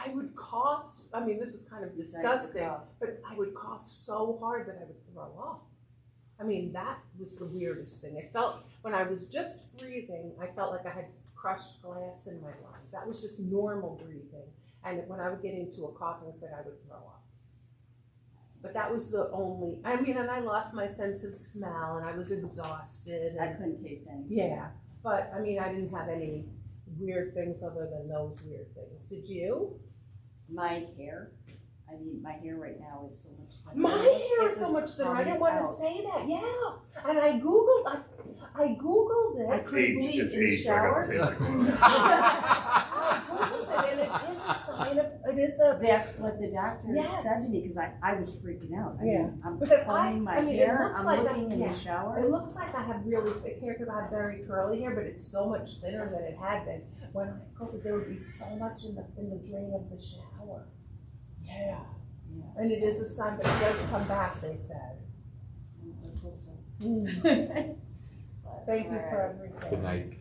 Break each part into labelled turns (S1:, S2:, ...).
S1: I would cough. I mean, this is kind of disgusting, but I would cough so hard that I would throw up. I mean, that was the weirdest thing. It felt, when I was just breathing, I felt like I had crushed glass in my lungs. That was just normal breathing. And when I would get into a coughing fit, I would throw up. But that was the only, I mean, and I lost my sense of smell and I was exhausted.
S2: I couldn't taste anything.
S1: Yeah, but I mean, I didn't have any weird things other than those weird things. Did you?
S2: My hair, I mean, my hair right now is so much thinner.
S1: My hair is so much thinner. I didn't want to say that. Yeah, and I googled it. I couldn't believe
S3: It's
S1: in the
S3: age.
S1: shower.
S3: I
S1: Googled it, and it is a sign of, it is a.
S2: That's what the doctor
S1: Yes.
S2: said to me, because I was freaking out. I
S1: Yeah.
S2: mean, I'm
S1: Because
S2: combing my
S1: I mean, it
S2: hair,
S1: looks
S2: I'm
S1: like
S2: looking in the shower.
S1: It looks like I have really thick hair because I have very curly hair, but it's so much thinner than it had been. When I cooked, there would be so much in the drain of the shower. Yeah. And it is a sign, but it does come back, they said.
S2: Let's hope so.
S1: Thank you for everything.
S4: Good night.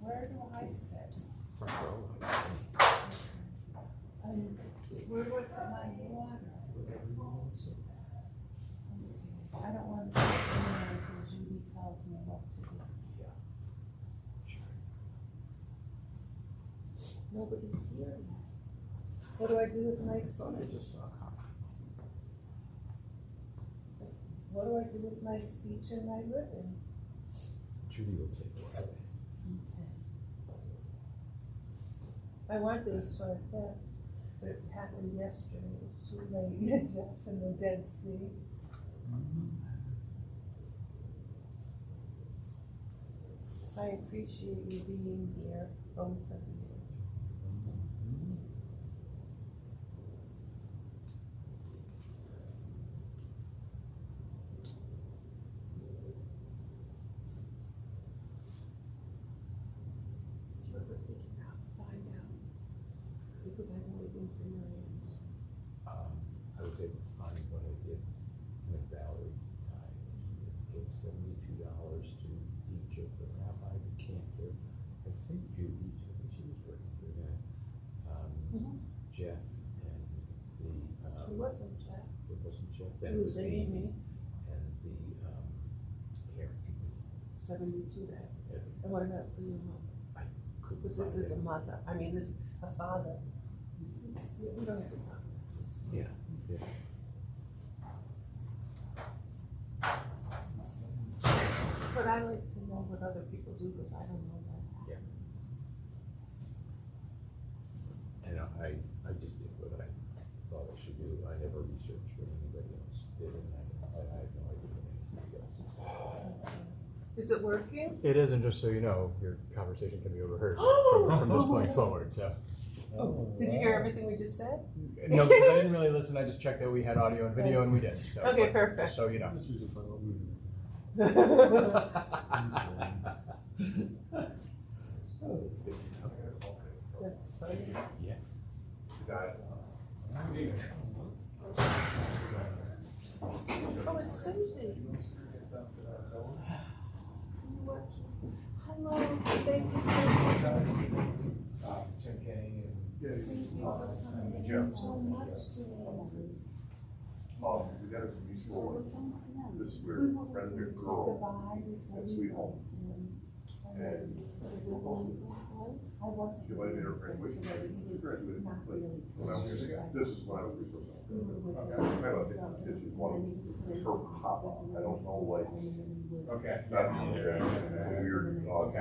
S1: Where do I sit?
S4: Front row.
S1: Where would my water? I don't want to sit anywhere until Judy tells me what to do. Nobody's here. What do I do with my
S4: Thought I just saw a cop.
S1: What do I do with my speech and my ribbon?
S4: Judy will take it away.
S1: I wanted to start this, but it happened yesterday. It was too late. Just in the Dead Sea. I appreciate you being here, both of you. Did you ever find out? Because I've only been for millions.
S4: I was able to find what I did when Valerie died. It gave $72 to each of the rabbi, the cantor, I think Judy, I think she was working for that, Jeff, and the.
S1: It wasn't Jeff.
S4: It wasn't Jeff,
S1: It
S4: then it
S1: was
S4: was
S1: Amy.
S4: Amy, and the Karen.
S1: 72 then.
S4: Yeah.
S1: And what about for your mom?
S4: I couldn't
S1: Because this
S4: find
S1: is
S4: it.
S1: a mother, I mean, this is a father. We don't have to talk about this.
S4: Yeah, yeah.
S1: But I like to know what other people do, because I don't know that.
S4: Yeah. And I just did what I thought I should do. I never researched what anybody else did, and I have no idea what anybody else is.
S1: Is it working?
S5: It is, and just so you know, your conversation can be overheard
S1: Oh!
S5: from this point forward. So,
S1: Did you hear everything we just said?
S5: no, because I didn't really listen. I just checked that we had audio and video, and we did. So,
S1: Okay,
S5: but
S1: perfect.
S5: Just so you know.
S4: Oh, that's good to know.
S1: That's funny.
S4: Yeah.
S1: Oh, it's Susie. Hello, thank you.
S5: Tim Kenny
S1: Thank you so much today.
S3: We got it from mutual. This is where a friend of a girl, at Sweet Home. And she invited her graduation party. She graduated late. When I was, this is when I was researching. I love it. It's one of her papa. I don't know, like,
S5: Okay.
S3: not weird, but I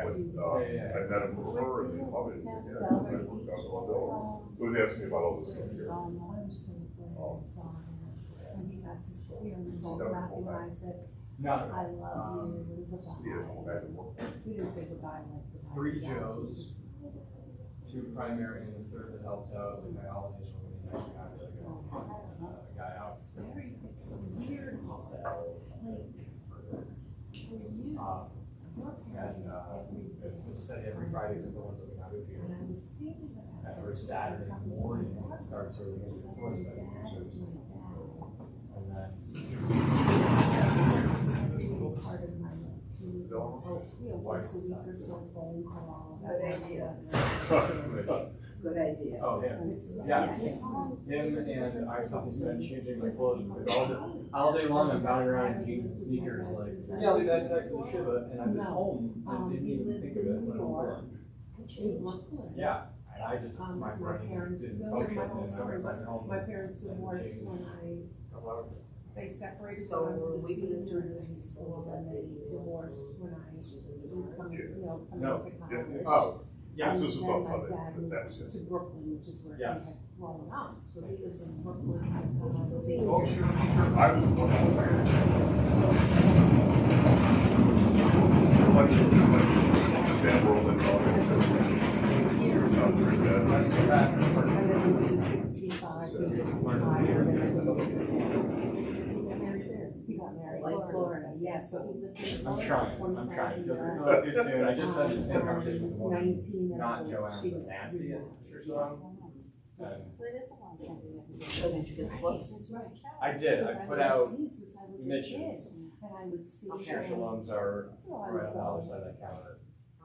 S3: met him for her and they love it. Yeah, I worked out all day. So he asked me about all this stuff here.
S1: And he got to see her and told her happy, and I said,
S5: Not
S1: I love you.
S3: See it, come back and work.
S1: We didn't say goodbye like goodbye.
S5: 3 Joes, 2 primary, and the third that helps out with my holidays when we actually have a guy out.
S1: It's very, it's weird.
S5: So,
S1: For you.
S5: and it's been steady every Friday except the ones that we have up here.
S1: And I was thinking about
S5: Every Saturday morning, it starts early into the toy study. And then,
S1: part of my life. He was
S3: Delaware?
S1: Once a week or so phone call.
S2: Good idea. Good idea.
S5: Oh, yeah. Yeah. Him and I have been changing my clothes because all day long I'm bounding around in jeans and sneakers like, yeah, I'll do that tonight for the Shiva. And I was home and didn't even think of it when I went home. Yeah. And I just, my brain didn't function and I went back home.
S1: My parents divorced
S5: changed.
S1: when they separated.
S2: So
S1: when I was
S2: were we
S1: a senior
S2: doing
S1: in
S2: this
S1: school, and they divorced when I was coming, coming
S5: No.
S1: to college.
S5: Oh, yeah.
S3: This was
S1: And
S3: on
S1: then
S3: Sunday,
S1: my dad
S3: but
S1: moved
S3: that's it.
S1: to Brooklyn, which is where he
S5: Yes.
S1: had grown up. So he lived in Brooklyn at the time. I was eight.
S3: Oh, sure, sure. I was one of the same world and all that. Sounds pretty good.
S1: And then when he was 65, he retired. He got married in Florida, yeah, so he lived in
S5: I'm
S1: Florida
S5: trying.
S1: 25
S5: It's
S1: years.
S5: a little too soon. I just had the same conversation with a woman,
S1: 19 and
S5: not
S1: old.
S5: Joanne,
S1: She
S5: but
S1: was
S5: Nancy at
S1: really
S5: Church Salon. And
S2: So it is a long time. So did you get the books?
S5: I did. I put out Mitch's.
S1: And I would see.
S5: Church Shalom's are right on the other side of that counter.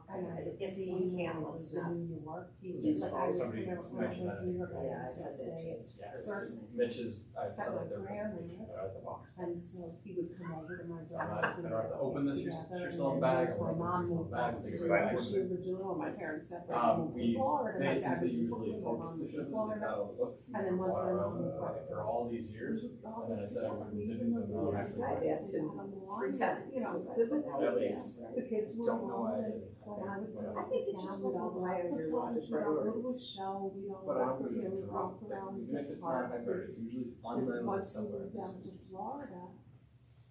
S1: And I would
S2: If
S1: see
S2: we
S1: him
S2: can,
S1: when I
S2: let's
S1: was
S2: not
S1: in New York. He
S2: use
S1: was like, I was,
S5: somebody
S1: when I was when I
S5: mentioned
S1: went to
S5: that.
S1: New York,
S2: Yeah, I
S1: I used to
S2: said that
S1: stay
S2: too.
S5: Yeah.
S1: first.
S5: Mitch's, I
S1: Got
S5: like their
S1: my grandmas.
S5: at the box.
S1: And so he would come over to my
S5: So I
S1: grandma's.
S5: don't have to open the Church
S1: together,
S5: Salon
S1: and
S5: bag.
S1: then
S5: I
S1: my mom
S5: open the
S1: moved
S5: bag.
S1: back
S5: Take
S1: to
S5: a bag.
S1: the original, my parents separated, moved to
S5: We,
S1: Florida, my
S5: they,
S1: dad
S5: since
S1: was
S5: they
S1: in
S5: usually
S1: Brooklyn, my
S5: post
S1: mom
S5: the
S1: was
S5: shows,
S1: in
S5: they
S1: Florida.
S5: got all the books.
S1: And then once my mom moved back
S5: For all these years.
S1: all
S5: And then I said I
S1: together,
S5: wouldn't
S1: we
S5: do
S1: even
S5: it, so now I'm actually.
S2: I've asked him 3 times.
S1: You know, civic.
S5: At least.
S1: The kids were
S5: Don't know
S1: all
S5: why I
S1: in.
S5: did.
S1: When I would go
S2: I think it
S1: to
S2: just
S1: town, we'd all
S2: wasn't
S1: go
S2: high
S1: out
S2: on
S1: to
S2: your list
S1: lunch,
S2: of
S1: we'd all go to a
S2: priorities.
S1: show, we'd all
S5: But I
S1: walk
S5: don't
S1: here,
S5: do
S1: we'd
S5: the
S1: walk
S5: wrong
S1: around.
S5: things, even if it's
S1: Park.
S5: not high priority, it's usually
S1: And
S5: unrelated
S1: once we
S5: somewhere.
S1: moved down to Florida,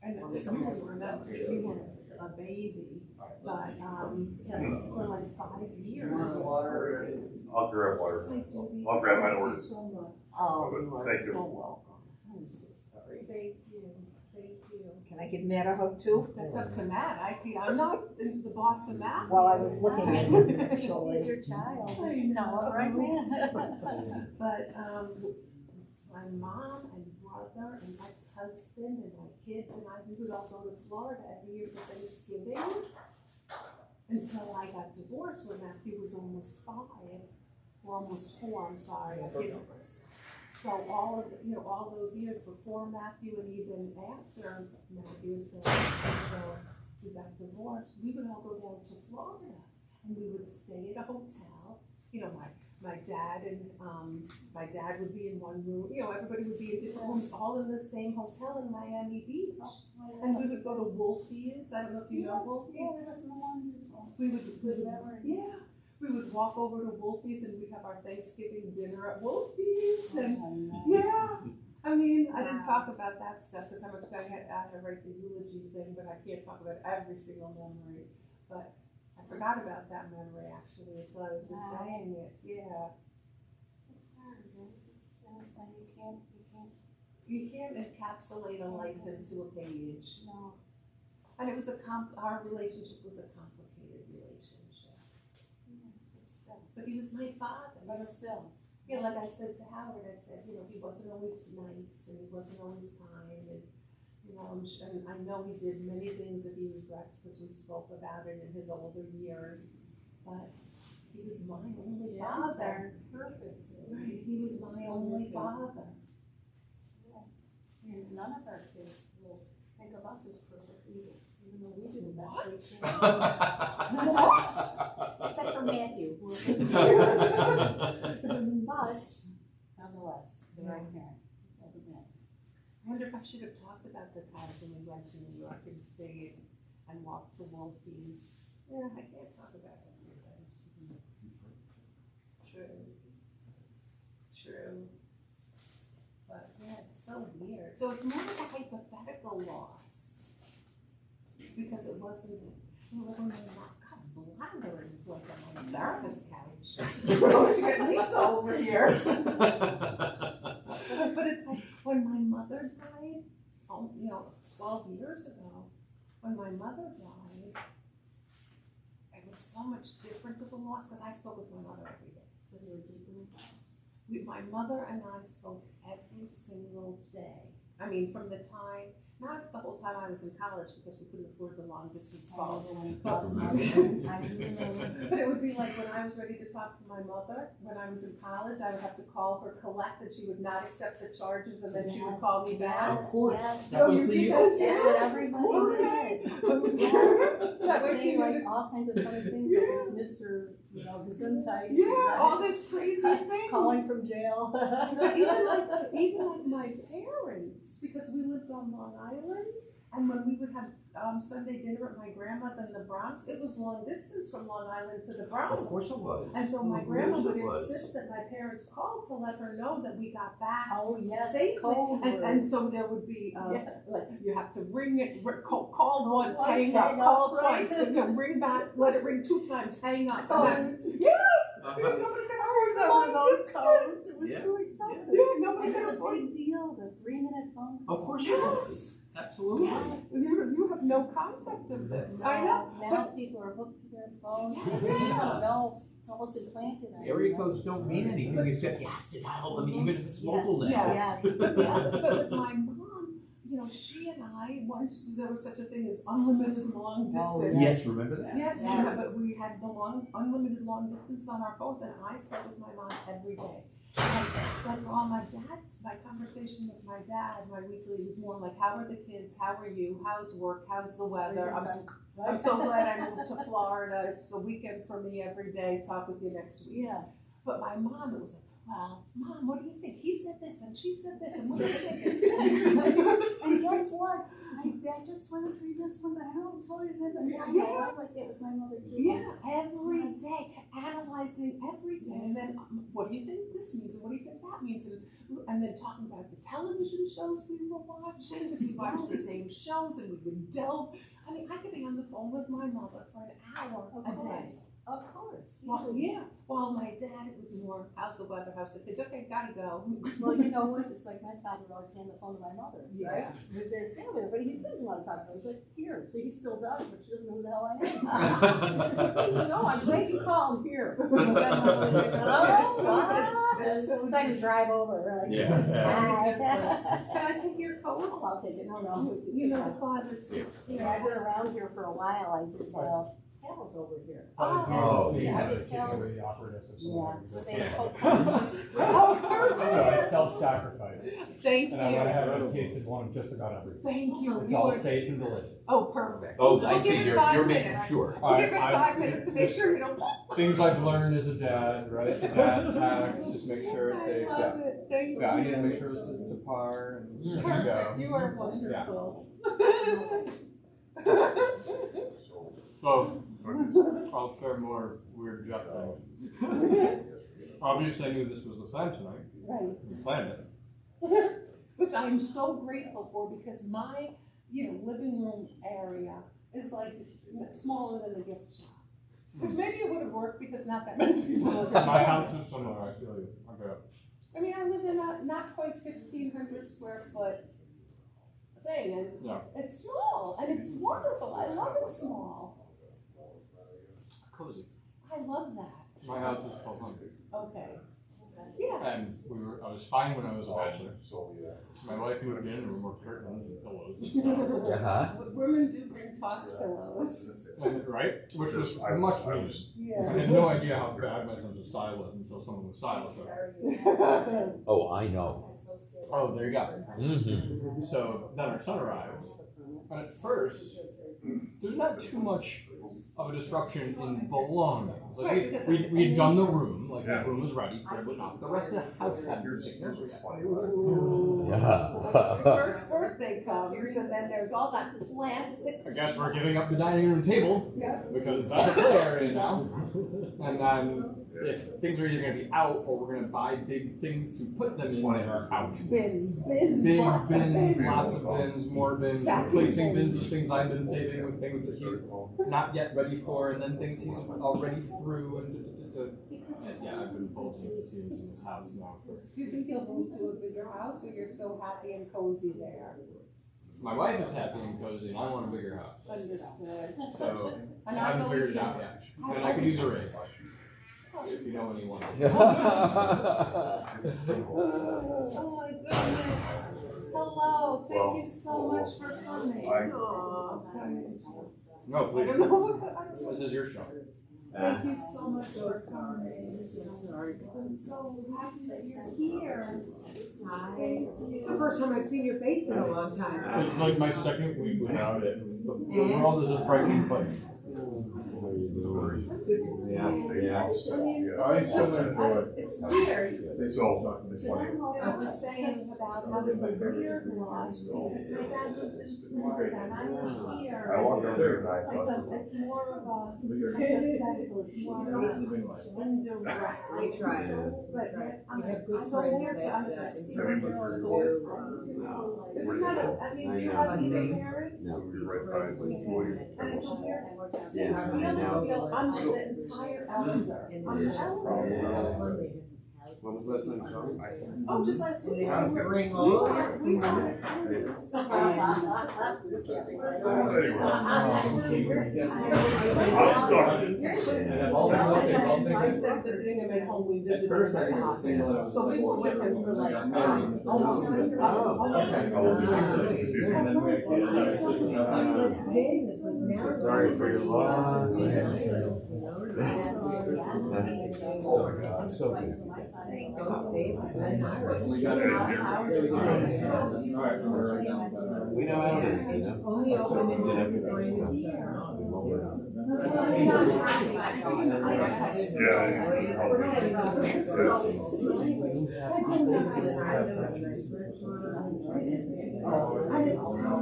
S1: and
S5: Well,
S1: this
S5: they come
S1: really
S5: over
S1: remember,
S5: and
S1: we were a baby, but, for like 5 years.
S5: Water.
S3: I'll grab water.
S1: Hi, Judy.
S3: I'll grab my
S1: Thank you
S3: orders.
S1: so much.
S2: Oh,
S3: But
S2: you are
S3: thank you.
S2: so welcome. I'm so sorry.
S1: Thank you, thank you.
S2: Can I give Matt a hug too?
S1: That's up to Matt, I'm not the boss of Matt.
S2: Well, I was looking at him actually.
S6: He's your child.
S1: I know.
S6: Right, man?
S1: But, my mom and brother and ex-husband and my kids and we would all go to Florida every year for Thanksgiving. Until I got divorced when Matthew was almost 5, or almost 4, I'm sorry, I can't. So all of, all those years before Matthew and even after Matthew until we got divorced, we would all go down to Florida and we would stay at a hotel. My dad and my dad would be in one room, everybody would be in different rooms, all in the same hotel in Miami Beach. And we would go to Wolfie's, I don't know if you know Wolfie's. We would walk over to Wolfie's and we'd have our Thanksgiving dinner at Wolfie's and I didn't talk about that stuff because how much I had to write the eulogy thing, but I can't talk about every single memory. But I forgot about that memory actually until I was just saying it. Yeah.
S6: It's hard, right? Sounds like
S1: You can't encapsulate a life into a page.
S6: no.
S1: And it was our relationship was a complicated relationship.
S6: But still.
S1: But he was my father.
S6: But still.
S1: Yeah, like I said to Howard, I said, he wasn't always nice and he wasn't always kind and, and I know he did many things that he regrets because we spoke about it in his older years, but he was my only father.
S6: Perfect.
S1: Right, he was my only father.
S6: And none of our kids will think of us as perfect either, even though we do the best we
S5: What?
S6: can. Except for Matthew. But nonetheless, they're our parents. Doesn't matter.
S1: I wonder if I should have talked about the times when we went to New York and stayed and walked to Wolfie's. Yeah, I can't talk about everything. True. But yeah, it's so weird. So it's more of a hypothetical loss. Because it wasn't, when you're not blathering like on a therapist couch. Don't you get Lisa over here. But it's like when my mother died, 12 years ago, when my mother died, it was so much different of a loss because I spoke with my mother every day. My mother and I spoke every single day. I mean, from the time, not the whole time I was in college because we couldn't afford the long distance calls. But it would be like when I was ready to talk to my mother, when I was in college, I would have to call her, collect that she would not accept the charges, and then she would call me back.
S4: Of course.
S6: Yes.
S4: That was the
S6: That's
S1: Yes,
S6: what
S1: of
S6: everybody
S1: course.
S6: did.
S1: That way she
S6: Saying like
S1: would,
S6: all kinds of funny things, like it's Mr. Gesundheit.
S1: yeah, all this crazy thing.
S6: Calling from jail.
S1: But even like my parents, because we lived on Long Island, and when we would have Sunday dinner at my grandma's in the Bronx, it was long distance from Long Island to the Bronx.
S4: Of course it was.
S1: And so my
S4: Of
S1: grandma
S4: course
S1: would
S4: it was.
S1: insist that my parents call to let her know that we got back
S6: Oh, yes.
S1: safely.
S6: Code word.
S1: And so there would be,
S6: Yeah.
S1: like, you have to ring it, call once,
S6: Once,
S1: hang up,
S6: hang
S1: call
S6: up, right.
S1: twice, and then ring back, let it ring 2 times, hang up.
S6: Oh,
S1: And that's- Yes! Because nobody could afford the
S6: Remember
S1: long
S6: those codes?
S1: distance.
S6: It was
S4: Yeah.
S6: too expensive.
S1: Yeah, nobody
S6: It
S1: could
S6: was a
S1: afford
S6: big deal, the 3-minute phone call.
S4: Of course it
S1: Yes.
S4: was. Absolutely.
S1: You have no concept of this. I know.
S6: Now people are hooked to their phones.
S1: Yeah.
S6: You don't know. It's almost implanted. on you.
S4: Area codes don't mean anything except you have to dial them even if it's local now.
S1: Yes.
S6: Yes.
S1: But with my mom, she and I, once there was such a thing as unlimited long
S6: Oh,
S1: distance.
S4: Yes, remember that?
S1: Yes,
S6: Yes.
S1: we had the unlimited long distance on our phones, and I spoke with my mom every day. And like all my conversation with my dad, my weekly was more like, how are the kids? How are you? How's work? How's the weather? I'm so glad I moved to Florida. It's a weekend for me every day. Talk with you next week.
S6: Yeah.
S1: But my mom, it was like, well, Mom, what do you think? He said this and she said this, and what do you think?
S6: And guess what? I just went through this one, but I don't tell you that. I know, I was like that with my mother too.
S1: Yeah, every day, analyzing everything. And then, what do you think this means? And what do you think that means? And then talking about the television shows we were watching, because we watched the same shows and we would delve. I mean, I could be on the phone with my mother for an hour a day.
S6: Of course.
S1: Well, yeah. While my dad, it was more how's the weather, how's the kids. Okay, gotta go.
S6: Well, you know what? It's like my father would always hand the phone to my mother,
S1: Yeah.
S6: right? With their family, but he doesn't want to talk about it. He's like, here. So he still does, but she doesn't know who the hell I am. No, I'm glad you called here. Sometimes I just drive over. Like,
S4: Yeah.
S1: Can I take your coat?
S6: Oh, I'll take it. No.
S1: You know the closets.
S6: Yeah, I've been around here for a while. I did Cal's over here.
S4: Oh,
S6: yeah. I
S5: the
S6: did Cal's.
S5: the operative
S6: Yeah. But they
S1: Oh,
S5: So
S1: perfect.
S5: I self-sacrifice,
S1: Thank
S5: and I went ahead
S1: you.
S5: and tasted one of just about everything.
S1: Thank you.
S5: It's
S1: You
S5: all
S1: were,
S5: safe and delicious.
S1: oh, perfect.
S4: Oh,
S1: We'll
S4: I see,
S1: give it 5
S4: you're making
S1: minutes.
S4: sure.
S1: We'll give it
S5: I-
S1: 5 minutes to make sure you don't.
S5: Things I've learned as a dad, right? The dad tax, just make sure it's safe.
S1: I love
S5: Yeah.
S1: it. Thank
S5: Yeah, I need to
S1: you.
S5: make sure it's to par and there you
S1: Perfect.
S5: go.
S1: You are wonderful.
S5: So, I'll share more weird Jeff things. Obviously, I knew this was the time tonight.
S1: Right.
S5: We planned it.
S1: Which I am so grateful for, because my, living room area is like smaller than the gift shop. Which maybe it would have worked because not that many people live in
S5: My
S1: it.
S5: house is similar, I feel you. Okay.
S1: I mean, I live in a not quite 1,500 square foot thing, and
S5: Yeah.
S1: it's small, and it's wonderful. I love it small.
S5: Cozy.
S1: I love that.
S5: My house is 1,200.
S1: Okay. Yeah.
S5: And I was fine when I was a bachelor.
S3: So, yeah.
S5: My wife moved in, and there were more curtains and pillows and stuff.
S4: Uh-huh.
S1: Women do bring toss pillows.
S5: And, right? Which was
S3: I
S5: much
S3: I
S5: needed.
S3: was-
S5: I
S1: Yeah.
S5: had no idea how bad my sense of style was until someone was stylish.
S4: Oh, I know.
S5: Oh, there you go.
S4: Mm-hmm.
S5: So then our son arrives, and at first, there's not too much of a disruption in belongings. Like we had done the room, like his room was ready, crib whatnot, but the rest of the house hadn't
S3: Here's
S5: taken
S3: what's
S5: over yet.
S3: funny about it.
S4: Yeah.
S1: First birthday comes, and then there's all that plastic.
S5: I guess we're giving up the dining room table, because that's a play area now. And then if things are either going to be out, or we're going to buy big things to put them in that are out.
S1: Bins,
S5: Big
S1: lots of
S5: bins,
S1: bins.
S5: lots of bins, more bins, replacing bins with things I've been saving with things that he's not yet ready for, and then things he's already through, and yeah, I've been bulging at the seams in this house now.
S1: Do you think you'll move to a bigger house, or you're so happy and cozy there?
S5: My wife is happy and cozy, and I want a bigger house.
S1: Understood.
S5: So I
S1: And
S5: haven't
S1: I've
S5: figured
S1: always
S5: it out
S1: been-
S5: yet. And I could use a raise, if you know anyone.
S1: Oh my goodness.
S6: Hello,
S3: Well,
S6: thank you so much for coming.
S1: Aw.
S5: No,
S1: I
S5: please.
S1: don't know what
S5: This is your show.
S6: Thank you so much for
S1: So
S6: coming.
S1: sorry.
S6: I'm so happy that you're here.
S1: Hi.
S6: Thank you.
S1: It's the first time I've seen your face in a long time.
S7: It's like my second week without it. The world is a frightening place.
S4: How are you doing?
S1: Good to see you.
S3: Yeah.
S7: I so enjoy it.
S6: It's weird.
S3: So, it's funny.
S6: I was saying about how there's a weird loss because my dad lived in Florida and I'm here.
S3: I walked down there and I thought,
S6: It's more of a hypothetical, it's more of a indirect.
S1: I tried.
S6: But I'm
S1: You have good
S6: so
S1: friends
S6: weird to
S1: that,
S6: I'm
S1: that
S6: 16-year-old
S1: do,
S6: boyfriend. Isn't that a, I mean, do you have any parents?
S3: we were right by, like, William.
S6: And it's a weird.
S4: Yeah,
S6: We
S4: I
S6: only
S4: know.
S6: feel, I'm the entire elder. I'm the elder.
S8: When was the last time you saw him?
S6: Oh, just last week.
S1: Yeah.
S6: We were-
S1: Bring
S6: we
S1: on.
S6: were- we were-
S3: I'm stuck.
S5: And I've all
S1: Instead of visiting him at home, we visited him at the hospital. So we were with him for like, almost.
S3: How old is he? Is he?
S5: And then we actually started.
S8: Sorry for your loss.
S3: Oh my God.
S4: So good.
S5: We got it. All right, we're right down.
S8: We know how it is, you know?
S1: Only open in the spring.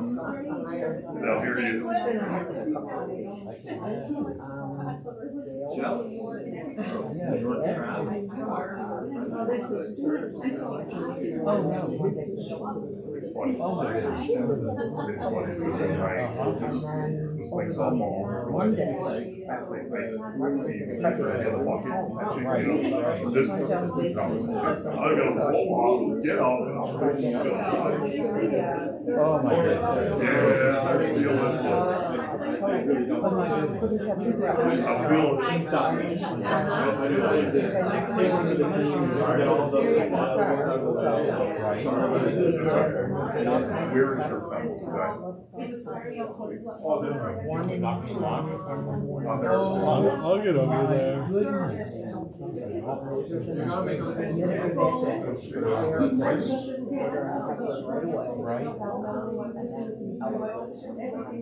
S3: Now here he is. It's funny.
S4: Oh my goodness.
S3: It's funny because I was playing softball.
S1: One day.
S3: The catcher is in the bucket catching, you know, this one. I'm gonna roll off, get off, and I'll put it
S4: Oh my goodness.
S3: Yeah, I feel this one. I'm feeling Where is your fence?
S1: One in each one.
S7: I'll get over there.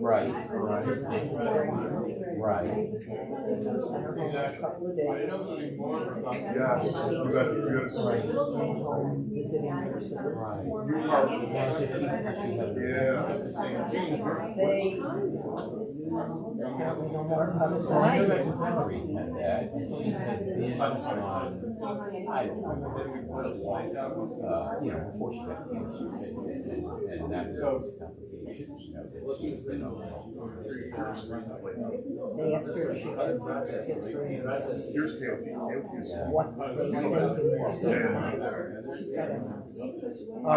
S4: Right. Right.
S3: Yes, you got
S4: Before she got cancer, and that's complications, she's been on.
S1: They asked her if she had history.
S3: Here's Kaylee.
S1: What they think it was. She's got MS.
S3: I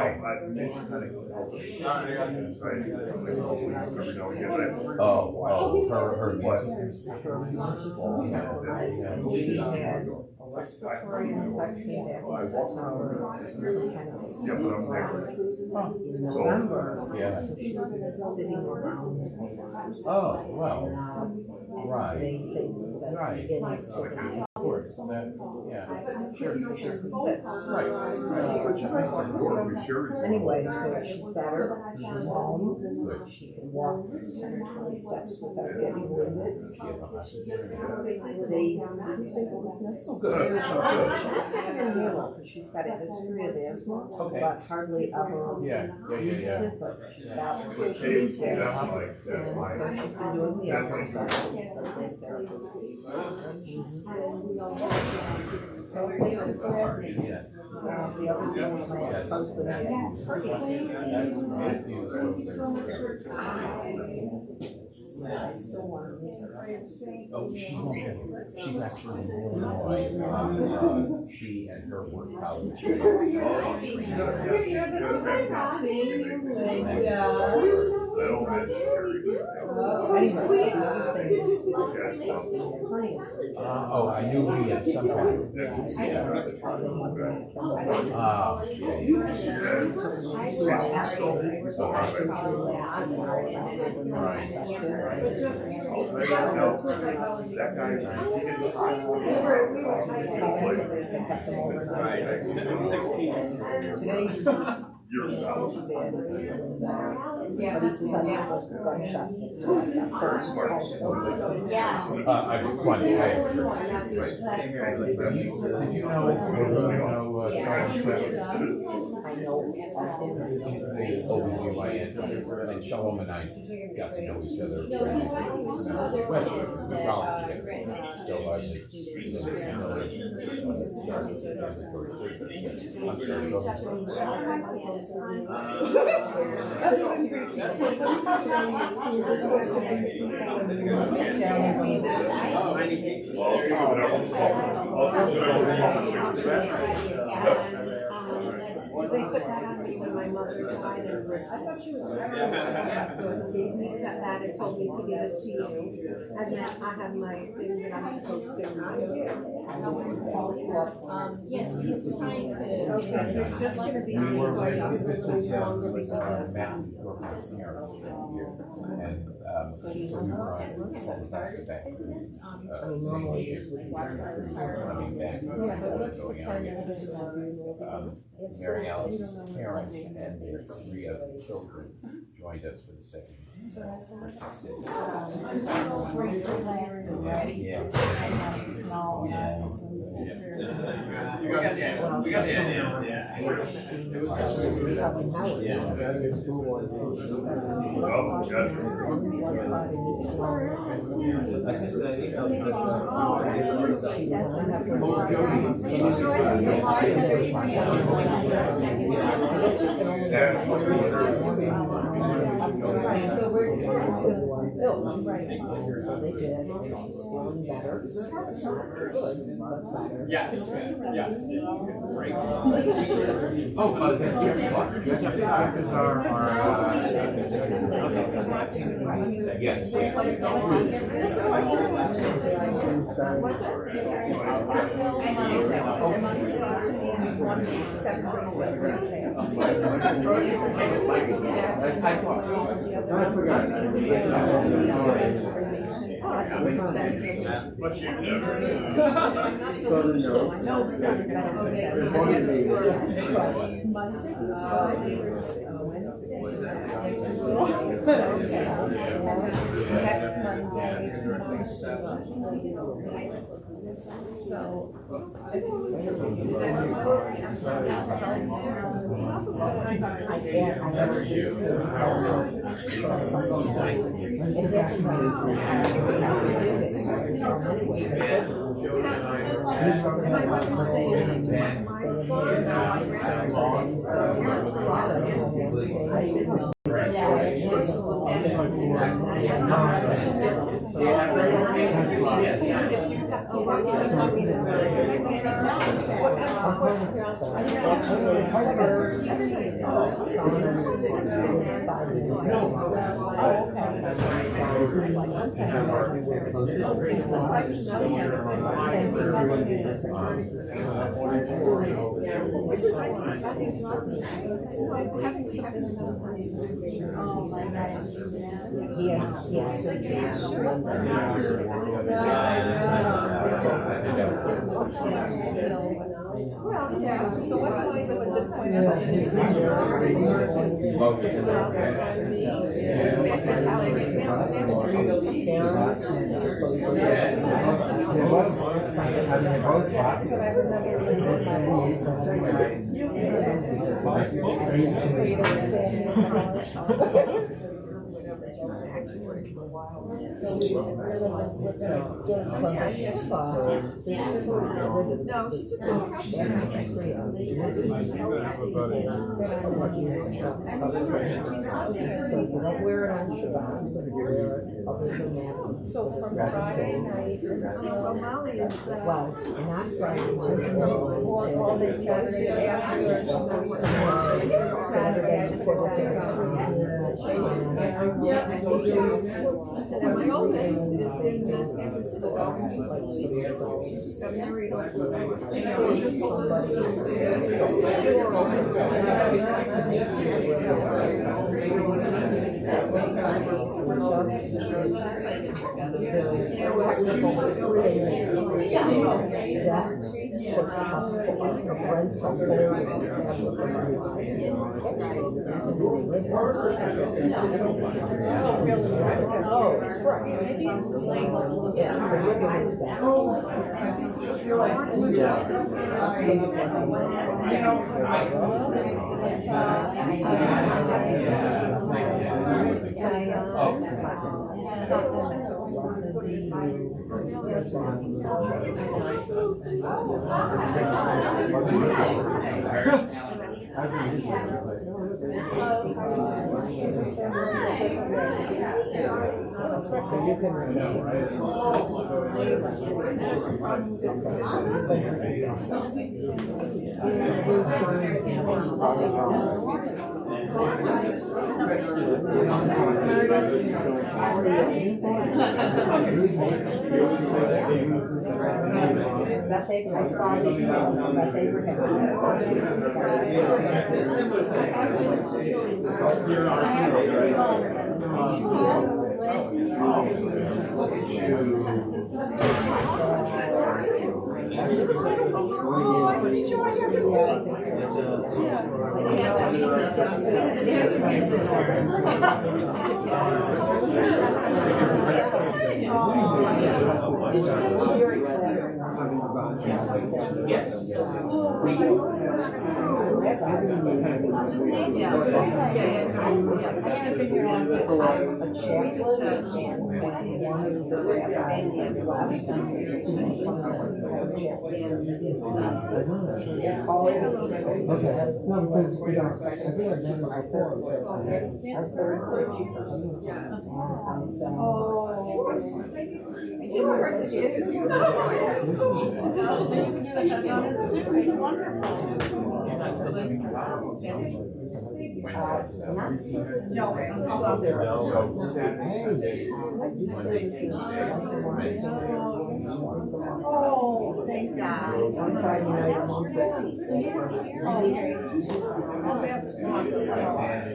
S3: think she kind of goes inside every now and again.
S4: Her
S1: She had a respiratory infection back in September, some kind of
S3: Yeah, but I'm there.
S1: in November.
S4: Yeah.
S1: So she's been sitting around.
S4: Oh, well,
S1: And they think that
S4: Right.
S1: the inactivity.
S4: of course, that, yeah,
S1: She's been sick.
S4: right.
S3: But she was on board, we shared.
S1: Anyway, so she's better, she's home, she can walk 10 or 20 steps without getting winded. They didn't think it was necessary.
S4: Good.
S1: She's not an inhaler, because she's got a history of asthma,
S4: Okay.
S1: but hardly ever
S4: Yeah.
S1: uses it, but she's got
S3: That's
S1: issues.
S3: like,
S1: And
S3: that's
S1: so
S3: my.
S1: she's been doing the exercise, the therapist. So they were asking.
S4: Yeah.
S1: The other thing was my ex-husband had I still want to meet her.
S4: Oh, she won't be here. She's actually in Illinois. She and her work colleagues.
S3: don't match Harry.
S4: Oh, I knew he at some point.
S3: That guy, he gets a hot. Years ago.
S6: Yeah, this is another gunshot.
S2: Yeah.
S4: I'm funny, I agree. Did you know Charles Travers?
S6: I know.
S4: He's OBGYN, and Shalom and I got to know each other. Especially in the college days. So I just, I'm sorry, go ahead.
S1: They put that on me when my mother died, and I thought she was pregnant. So they gave me that and told me to give it to you. And then I have my thing that I'm supposed to.
S2: Yes, he's trying to.
S1: It's just gonna be.
S4: We were with this is Matthew's working and so we were on back to back. Running back. Mary Alice's parents and their 3 other children joined us for the second. Yeah.
S8: We got the end. Yeah.
S5: Yes.
S4: Oh, that's Jeff Clark. Jeff is our yes. I forgot.
S3: But you never.
S1: Well, yeah, so what do I do at this point? No, she just so from Friday night until Molly is
S6: well, not Friday,
S1: all day Saturday after Saturday
S6: And then my oldest is in San Francisco. She just got married over the summer. Oh, I see joy everywhere.
S5: Yes.
S6: Oh, thank God.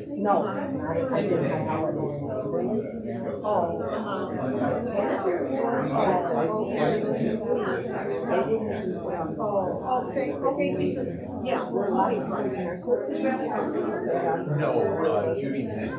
S6: No, I did my holidays. Okay, because, yeah, we're always
S4: No, Judy has.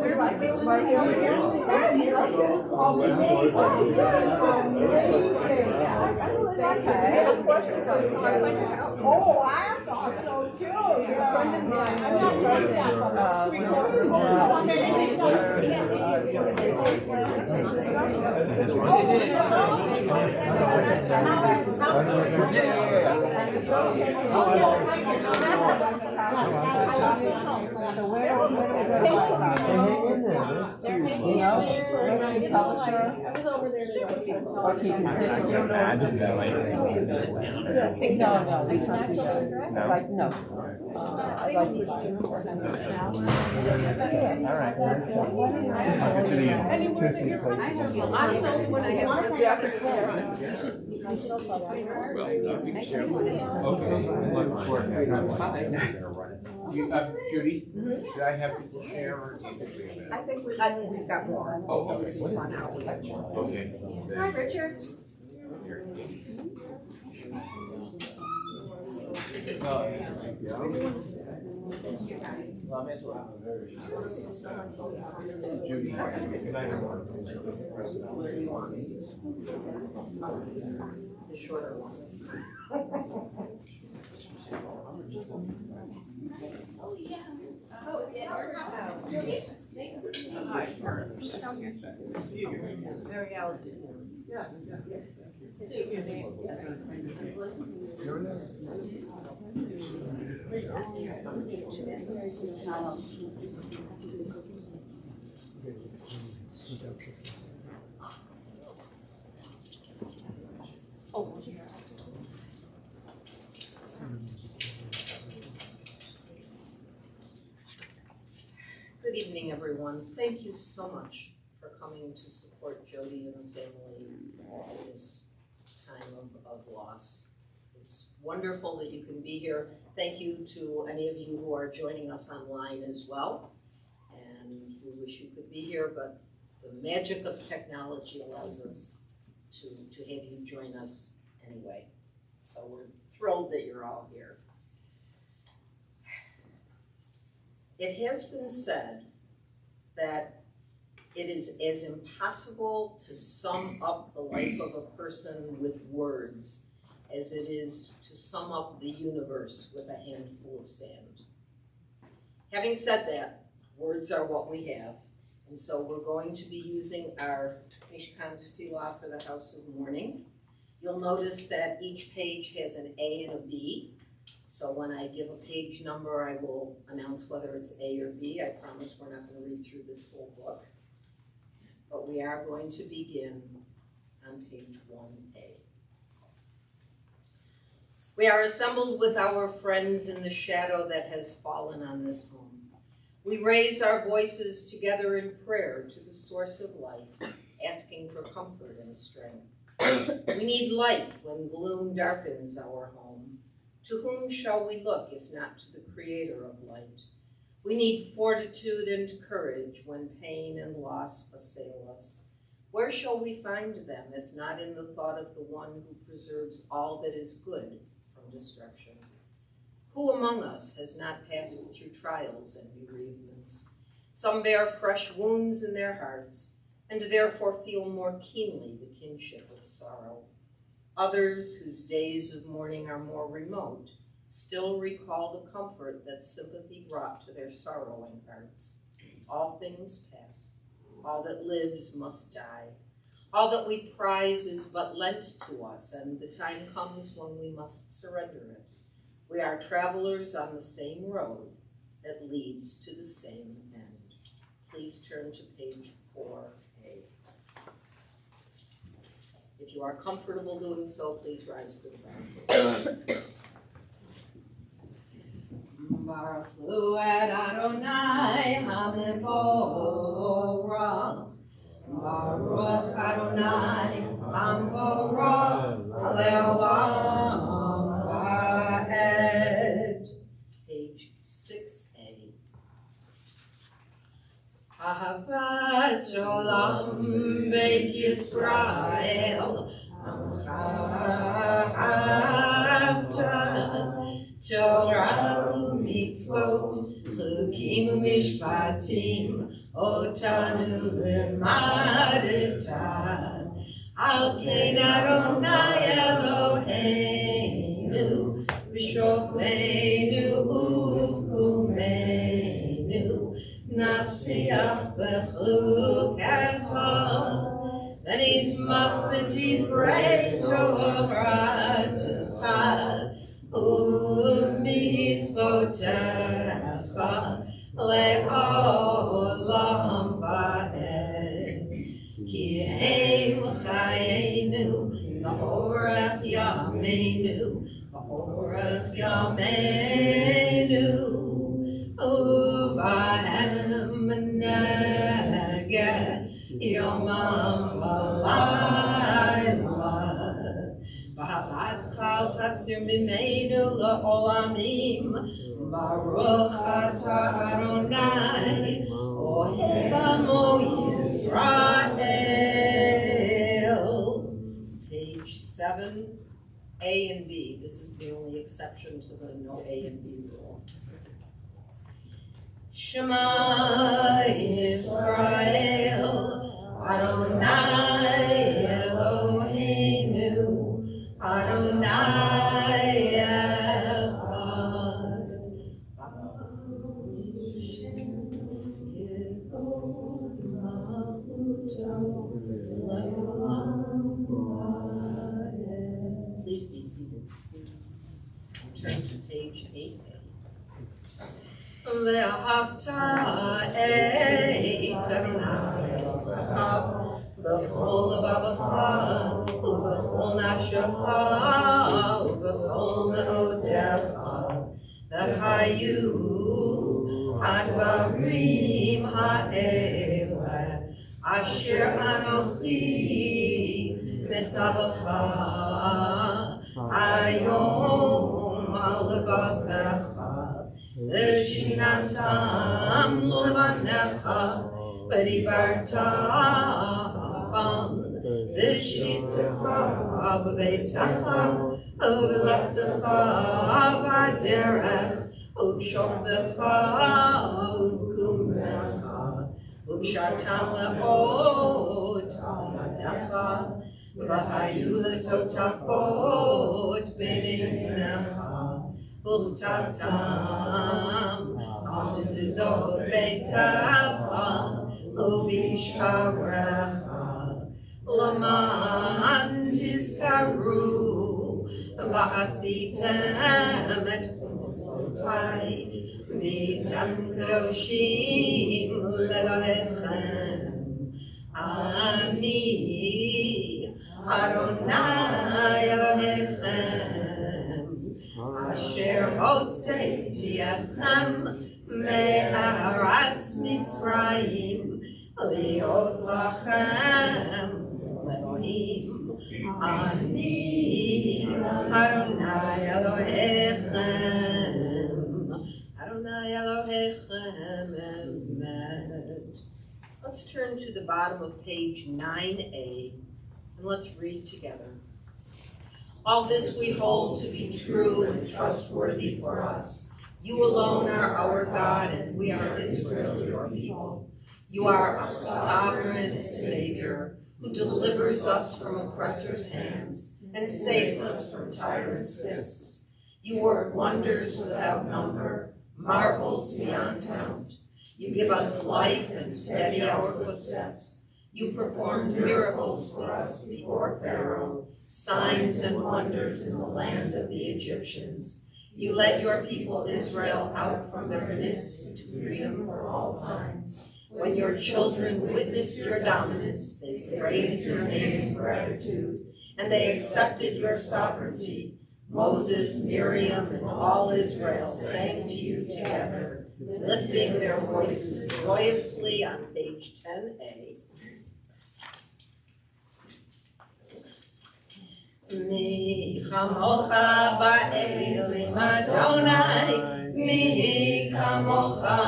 S6: We're like this right here. Oh, I thought so too. Yeah.
S1: friend of mine, I'm not
S6: So where do we publisher? I was over there today.
S4: Imagine that, like.
S6: No, we can't do that. Like, no. I'd like to.
S4: All right. I'll get to the end.
S1: anywhere that you're comfortable. I'm the only one I guess who has the
S4: Okay, let's record that. You, Judy, should I have people share or do you think we have it?
S9: I think we've got more.
S4: Oh, okay. Okay.
S9: Hi, Richard.
S4: Judy.
S9: The shorter one. Oh, yeah. Oh, yeah. Hi. Mary Alice. Yes, yes, yes. Sue, your name.
S10: Good evening, everyone. Thank you so much for coming to support Jody and the family at this time of loss. It's wonderful that you can be here. Thank you to any of you who are joining us online as well. And we wish you could be here, but the magic of technology allows us to have you join us anyway. So we're thrilled that you're all here. It has been said that it is as impossible to sum up the life of a person with words as it is to sum up the universe with a handful of sand. Having said that, words are what we have, and so we're going to be using our Mishkan Tefillah for the House of Mourning. You'll notice that each page has an A and a B. So when I give a page number, I will announce whether it's A or B. I promise we're not going to read through this whole book. But we are going to begin on page 1A. We are assembled with our friends in the shadow that has fallen on this home. We raise our voices together in prayer to the source of life, asking for comfort and strength. We need light when gloom darkens our home. To whom shall we look if not to the creator of light? We need fortitude and courage when pain and loss assail us. Where shall we find them if not in the thought of the one who preserves all that is good from destruction? Who among us has not passed through trials and bereavements? Some bear fresh wounds in their hearts and therefore feel more keenly the kinship of sorrow. Others, whose days of mourning are more remote, still recall the comfort that sympathy brought to their sorrowing hearts. All things pass. All that lives must die. All that we prize is but lent to us, and the time comes when we must surrender it. We are travelers on the same road that leads to the same end. Please turn to page 4A. If you are comfortable doing so, please rise for the Bible. Baruch Hu Adonai HaMevorach. Baruch Adonai HaMevorach Le'olam Va'ed. Page 6A. Ahavat Olam Beit Yisrael Amcha Ahavta Torah u'mitzvot Chukim u'mishpatim Otanu lemad V'chata Al Kein Adonai Eloheinu B'shofeinu uvkumeinu Nasiach b'chukecha V'nizmach b'divrei Toratecha U'mitzvotecha le'olam va'ed Ki heim chayenu v'orech yameinu v'orech yameinu Uvahem neged yomam v'layla V'havatcha tasir mimenu la'olamim Baruch ata Adonai Ohev amo Yisrael. Page 7, A and B. This is the only exception to the no A and B rule. Shema Yisrael Adonai Eloheinu Adonai Echad Please be seated. Turn to page 8A. Ve'ahavta et Adonai Elohecha b'chol levavecha u'b'chol nafshecha u'b'chol me'odecha v'hayu advarim ha'eleh asher anochi mitzavecha ayom al levavecha V'shinantam levanecha v'dibartam v'shivtecha b'veitecha v'lechtecha v'derech v'shofbecha v'kumecha v'kshatam le'ot yadecha v'hayu letotafot b'neinecha Uchtavtam Amizuzot Beitacha Ubisharecha Laman Tizkaru Va'asitem Et Mitzvotai V'tam Kadoshim Le'Elohechem Ani Adonai Elohechem Asher hotzeti etchem me'aretz Mitzrayim liot lachem Elohim ani Adonai Elohechem Adonai Elohechem emet. Let's turn to the bottom of page 9A and let's read together. All this we hold to be true and trustworthy for us. You alone are our God, and we are Israel, your people. You are our sovereign Savior, who delivers us from oppressors' hands and saves us from tyrants' fists. You work wonders without number, marvels beyond count. You give us life and steady our footsteps. You performed miracles for us before Pharaoh, signs and wonders in the land of the Egyptians. You led your people Israel out from their midst to freedom for all time. When your children witnessed your dominance, they praised your name in gratitude, and they accepted your sovereignty. Moses, Miriam, and all Israel sang to you together, lifting their voices joyously on page 10A. Mi chamocha ba'elim Adonai, mi kamocha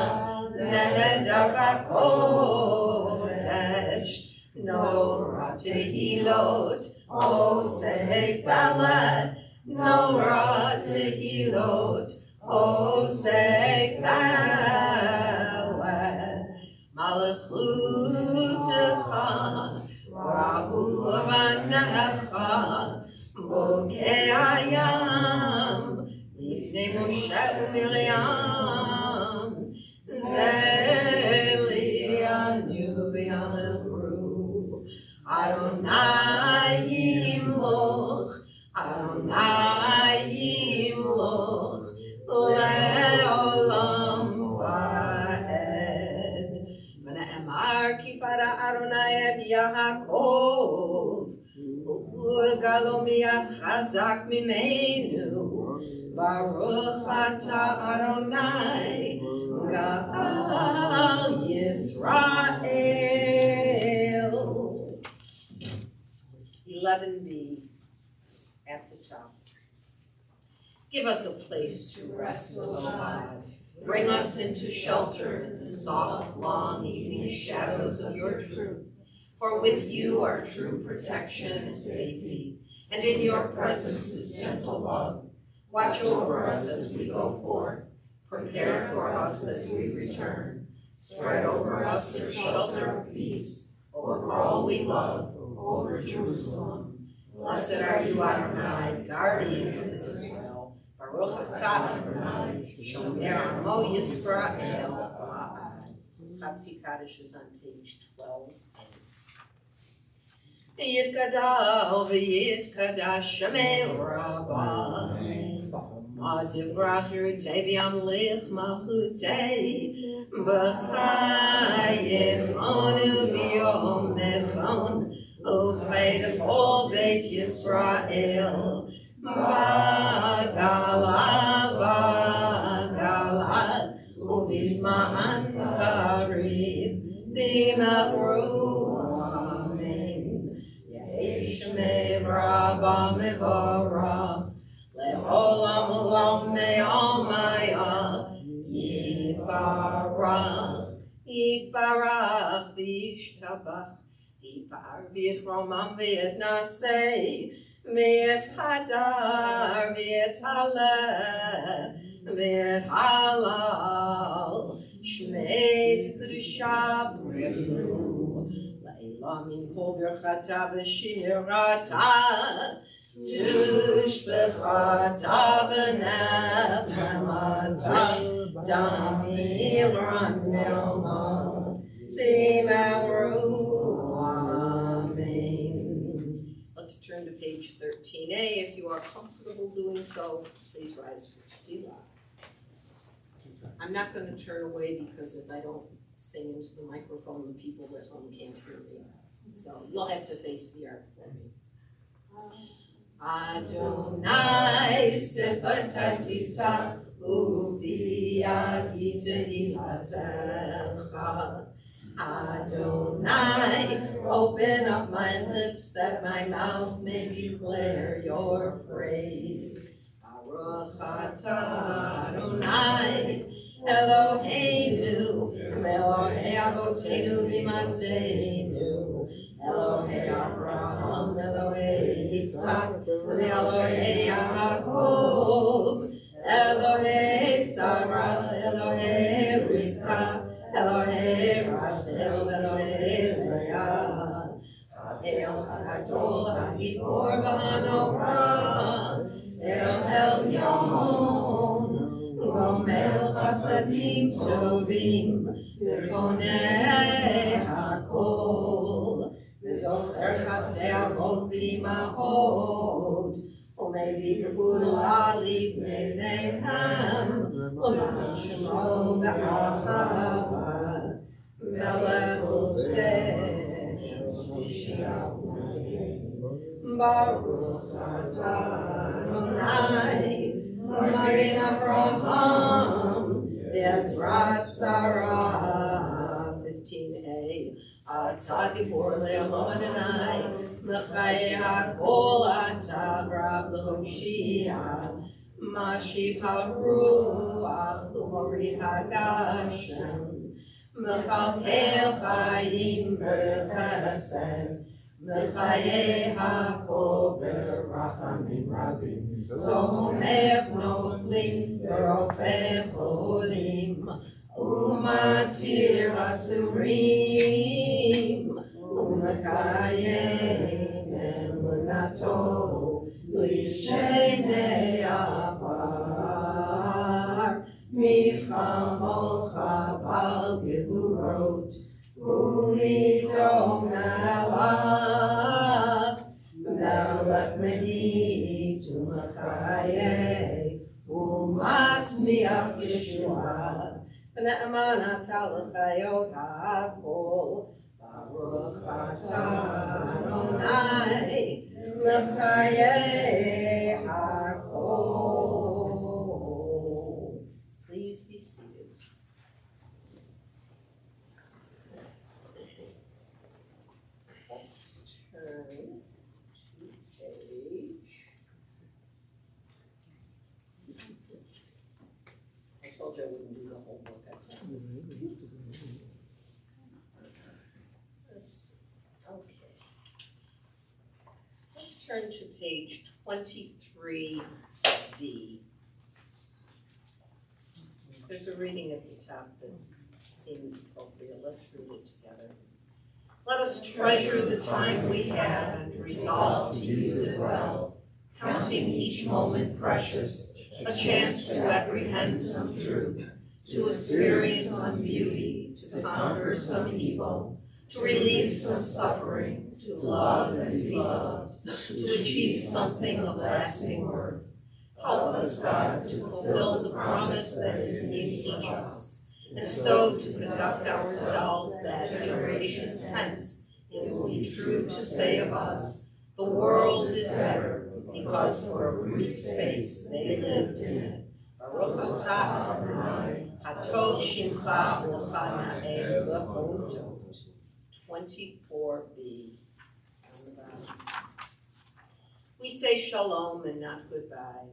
S10: nehedar b'kodesh. Nora tehilot, oseh falad, Nora tehilot, oseh falad. Malachutecha ראו בניך בוקע הים לפני משה ומרים זה לי ענו ויאמרו אדוני ימלוך אדוני ימלוך לעולם ועד ונאמר כי ברא אדוני את יעקב וגלו מיד חזק ממנו ברוך אתה אדוני גאל ישראל. 11b at the top. Give us a place to rest, O God. Bring us into shelter in the soft, long evening shadows of your truth. For with you are true protection and safety, and in your presence is gentle love. Watch over us as we go forth. Prepare for us as we return. Spread over us your shelter of peace, over all we love, over Jerusalem. Blessed are you, Adonai, guardian of Israel. Baruch atah Adonai, shomer amo Yisrael. Chatzi Kaddish is on page 12. Yitgadal v'yitkadash shemei Rabbi Ma'ativ Yerutei v'yamlich malchutei b'chayefon u'biyom mefon u'vei d'chol beit Yisrael b'gala u'bizma'an karib b'mabru amen. Shemei Rabba mevarach le'olam olam me'amaya yibarach yibarach v'yishtabach yipar v'yitromam v'yitnasei v'yithadar v'yithaleh v'yithalal shmei t'kedusha b'refnu Lamin kol birchata v'shirata tushbechata v'nefemata damiran milma v'imavru amen. Let's turn to page 13a. If you are comfortable doing so, please rise for tefillah. I'm not going to turn away because if I don't sing into the microphone, the people at home can't hear me. So you'll have to face the ark for me. Adonai sifata tifta uviyagi tehilatecha. Adonai, open up my lips that my mouth may declare your praise. Baruch atah Adonai Eloheinu, Elohei Avotenu v'Imatenu, Elohei Avraham, Elohei Yitzchak, Elohei Yaakov, Elohei Sarah, Elohei Rivka, Elohei Rachel, Elohei Leah, El HaGadol, HaGibor v'Hanorah, El Elyon, Gomel Chasadim Tovim, V'Konei HaKol, V'Zocher Chasdei Avot V'Imahot, U'Mevi Gebulah Livneinehem, L'man Shemo B'Ahava, Melech Uzeh, Baruch atah Adonai, Magen Avraham, Bezrat Sarah, 15a. Atah Gibor le'olam Adonai, Mechayei hakol atah Rav l'Hoshia, Mashiv haruach l'morid hagashem, Mechalkel chayim b'chesed, Mechayei hakol b'rachamim rabim, Zomech noflim v'rofech olim, Umatir asurim, Umekayim emunato Lishenei afar Michamocha bal gevurot Umidom melach Melech menit umechayeh Umasmiach Yeshua V'ne'emanat alechayot ha'kol Baruch atah Adonai Mechayeh ha'kol. Please be seated. Let's turn to page. I told you I wouldn't do the whole book. I promise. Let's see. Okay. Let's turn to page 23B. There's a reading at the top that seems appropriate. Let's read it together. Let us treasure the time we have and resolve to use it well, counting each moment precious, a chance to apprehend some truth, to experience some beauty, to conquer some evil, to relieve some suffering, to love and be loved, to achieve something of lasting worth. Help us, God, to fulfill the promise that is in each of us, and so to conduct ourselves that generations hence it will be true to say of us, the world is better because for a brief space they lived in it. Baruch atah Adonai, hatov shimcha u'chana'eh b'hodot. 24b. We say shalom and not goodbye,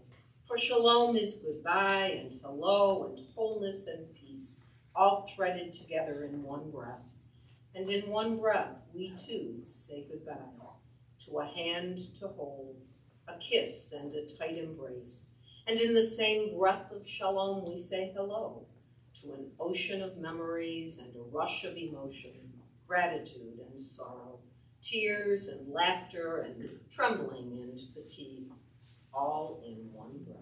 S10: for shalom is goodbye and hello and wholeness and peace, all threaded together in one breath. And in one breath, we too say goodbye to a hand to hold, a kiss and a tight embrace. And in the same breath of shalom, we say hello to an ocean of memories and a rush of emotion, gratitude and sorrow, tears and laughter and trembling and fatigue, all in one breath.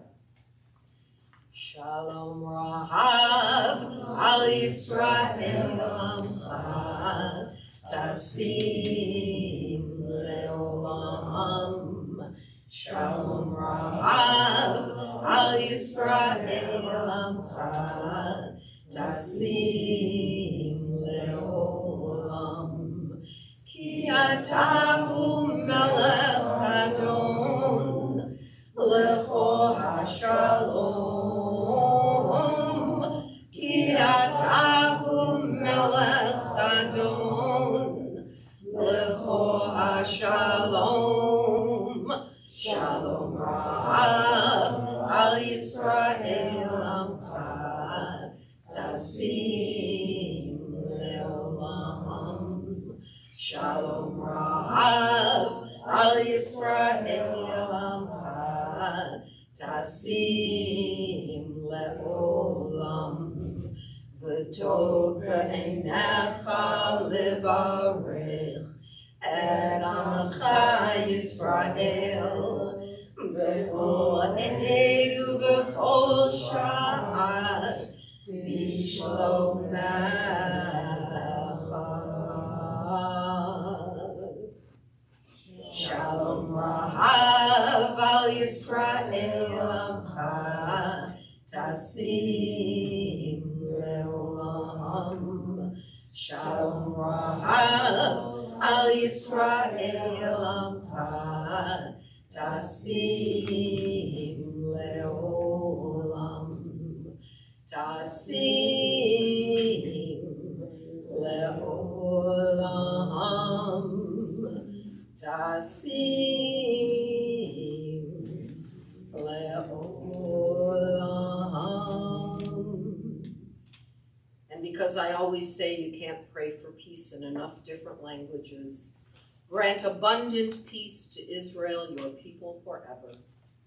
S10: Shalom Rahav al Yisrael Amcha Tasim Leolam. Shalom Rahav al Yisrael Amcha Tasim Leolam. Ki atahu melech Adon lecho hashalom. Ki atahu melech Adon lecho hashalom. Shalom Rahav al Yisrael Amcha Tasim Leolam. Shalom Rahav al Yisrael Amcha Tasim Leolam. V'tov b'einecha levarech et Amcha Yisrael b'chol עת ובכל שעה בשלומך. Shalom Rahav al Yisrael Amcha Tasim Leolam. Shalom Rahav al Yisrael Amcha Tasim Leolam. Tasim Leolam. Tasim Leolam. And because I always say you can't pray for peace in enough different languages, grant abundant peace to Israel, your people forever,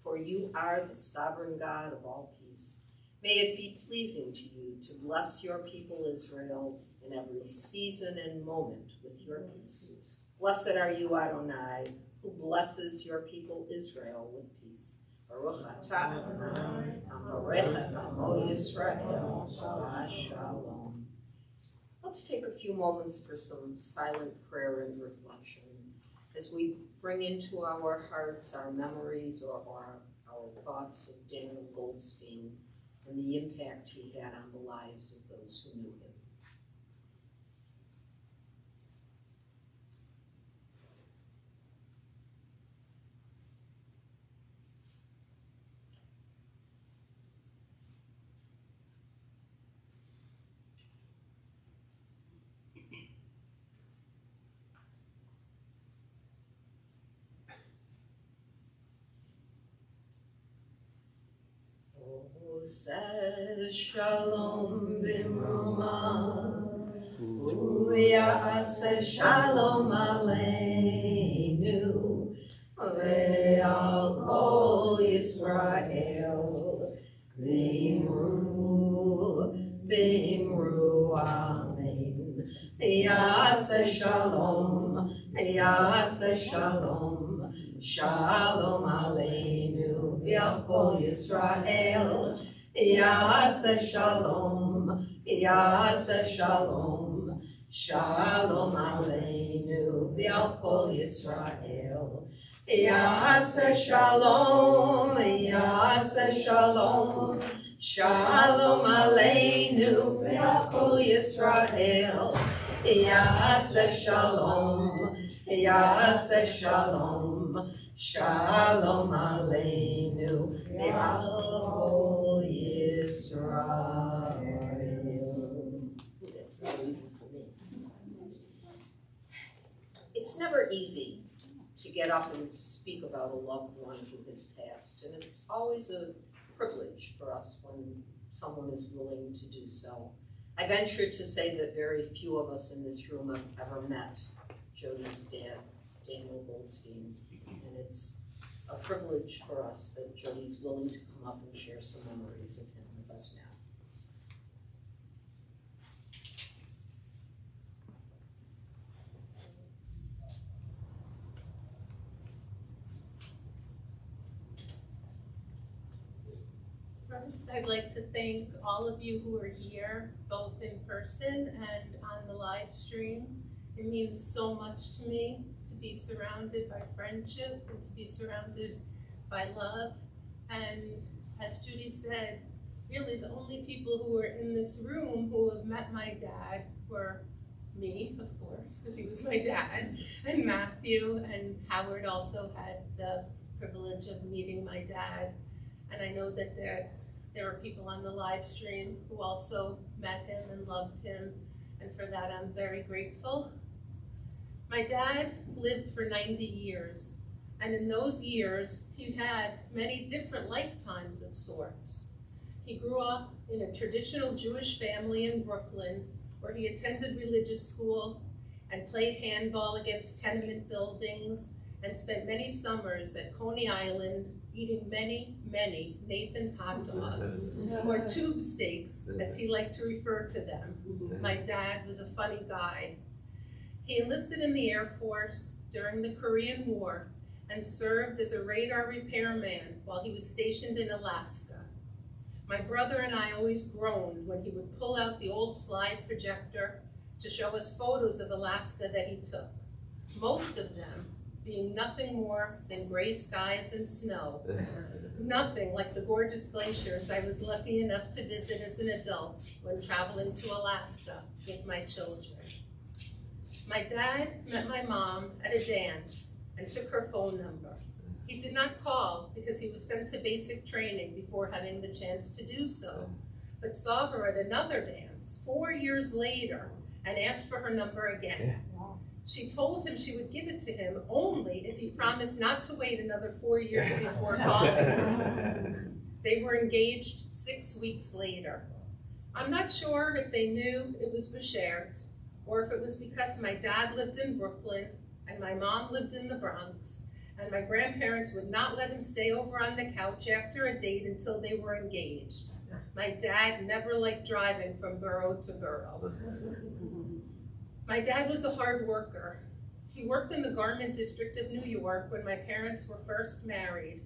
S10: for you are the sovereign God of all peace. May it be pleasing to you to bless your people Israel in every season and moment with your peace. Blessed are you, Adonai, who blesses your people Israel with peace. Baruch atah Adonai, hamarech amo Yisrael, shalom. Let's take a few moments for some silent prayer and reflection as we bring into our hearts our memories or our thoughts of Daniel Goldstein and the impact he had on the lives of those who knew him. Says Shalom Bimroma, Uyase Shalom Aleinu, Ve'al Kol Yisrael, V'imru Amen. Yase Shalom, Yase Shalom, Shalom Aleinu, Ve'al Kol Yisrael. Yaseh Shalom, Yaseh Shalom, Shalom Aleinu, V'al Kol Yisrael. Yaseh Shalom, Yaseh Shalom, Shalom Aleinu, V'al Kol Yisrael. Yaseh Shalom, Yaseh Shalom, Shalom Aleinu, V'al Kol Yisrael. That's not even for me. It's never easy to get up and speak about a loved one who has passed, and it's always a privilege for us when someone is willing to do so. I venture to say that very few of us in this room have ever met Jody's dad, Daniel Goldstein, and it's a privilege for us that Jody's willing to come up and share some memories of him with us now.
S11: First, I'd like to thank all of you who are here, both in person and on the live stream. It means so much to me to be surrounded by friendship and to be surrounded by love. And as Judy said, really the only people who were in this room who have met my dad were me, of course, because he was my dad, and Matthew, and Howard also had the privilege of meeting my dad. And I know that there are people on the live stream who also met him and loved him, and for that I'm very grateful. My dad lived for 90 years, and in those years he had many different lifetimes of sorts. He grew up in a traditional Jewish family in Brooklyn, where he attended religious school and played handball against tenement buildings and spent many summers at Coney Island eating many, many Nathan's hot dogs, or tube steaks, as he liked to refer to them. My dad was a funny guy. He enlisted in the Air Force during the Korean War and served as a radar repairman while he was stationed in Alaska. My brother and I always groaned when he would pull out the old slide projector to show us photos of Alaska that he took, most of them being nothing more than gray skies and snow. Nothing like the gorgeous glaciers I was lucky enough to visit as an adult when traveling to Alaska with my children. My dad met my mom at a dance and took her phone number. He did not call because he was sent to basic training before having the chance to do so, but saw her at another dance 4 years later and asked for her number again. She told him she would give it to him only if he promised not to wait another 4 years before calling. They were engaged 6 weeks later. I'm not sure if they knew it was Beshert, or if it was because my dad lived in Brooklyn and my mom lived in the Bronx, and my grandparents would not let him stay over on the couch after a date until they were engaged. My dad never liked driving from borough to borough. My dad was a hard worker. He worked in the garment district of New York when my parents were first married,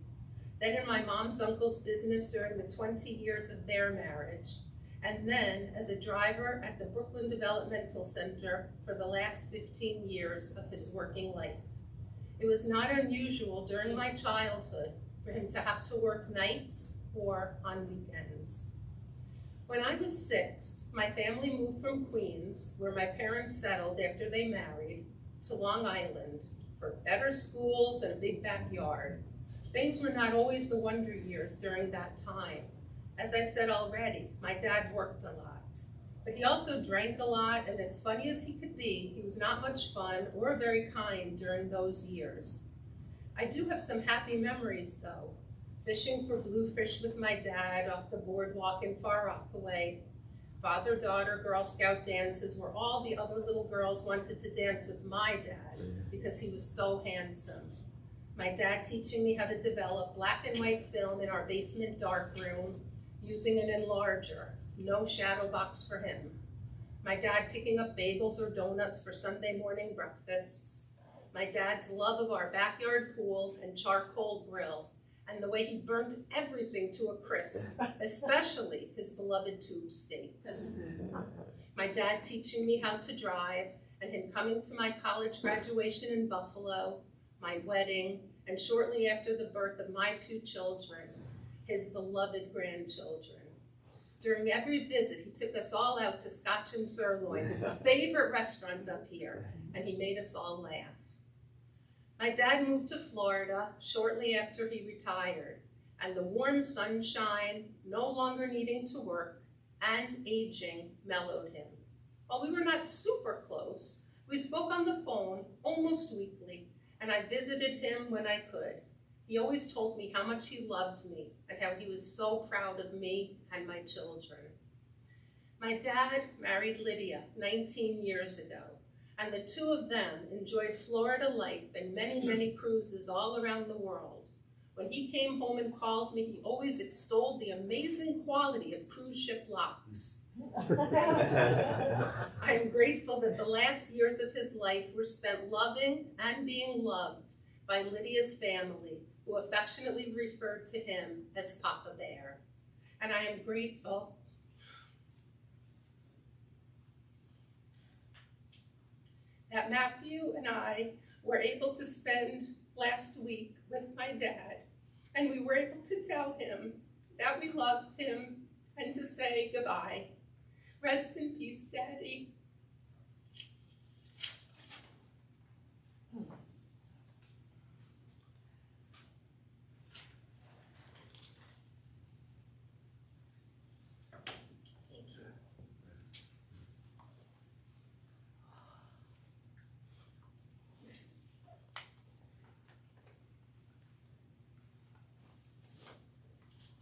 S11: then in my mom's uncle's business during the 20 years of their marriage, and then as a driver at the Brooklyn Developmental Center for the last 15 years of his working life. It was not unusual during my childhood for him to have to work nights or on weekends. When I was 6, my family moved from Queens, where my parents settled after they married, to Long Island for better schools and a big backyard. Things were not always the wonder years during that time. As I said already, my dad worked a lot, but he also drank a lot, and as funny as he could be, he was not much fun or very kind during those years. I do have some happy memories though. Fishing for bluefish with my dad off the boardwalk in Far Rockaway, father-daughter Girl Scout dances where all the other little girls wanted to dance with my dad because he was so handsome. My dad teaching me how to develop black and white film in our basement darkroom using an enlarger, no shadow box for him. My dad picking up bagels or donuts for Sunday morning breakfasts. My dad's love of our backyard pool and charcoal grill, and the way he burnt everything to a crisp, especially his beloved tube steaks. My dad teaching me how to drive, and him coming to my college graduation in Buffalo, my wedding, and shortly after the birth of my 2 children, his beloved grandchildren. During every visit, he took us all out to Scotch and Sirloin, his favorite restaurant up here, and he made us all laugh. My dad moved to Florida shortly after he retired, and the warm sunshine, no longer needing to work, and aging mellowed him. While we were not super close, we spoke on the phone almost weekly, and I visited him when I could. He always told me how much he loved me and how he was so proud of me and my children. My dad married Lydia 19 years ago, and the 2 of them enjoyed Florida life and many, many cruises all around the world. When he came home and called me, he always extolled the amazing quality of cruise ship locks. I am grateful that the last years of his life were spent loving and being loved by Lydia's family, who affectionately referred to him as Papa Bear. And I am grateful that Matthew and I were able to spend last week with my dad, and we were able to tell him that we loved him and to say goodbye. Rest in peace, Daddy.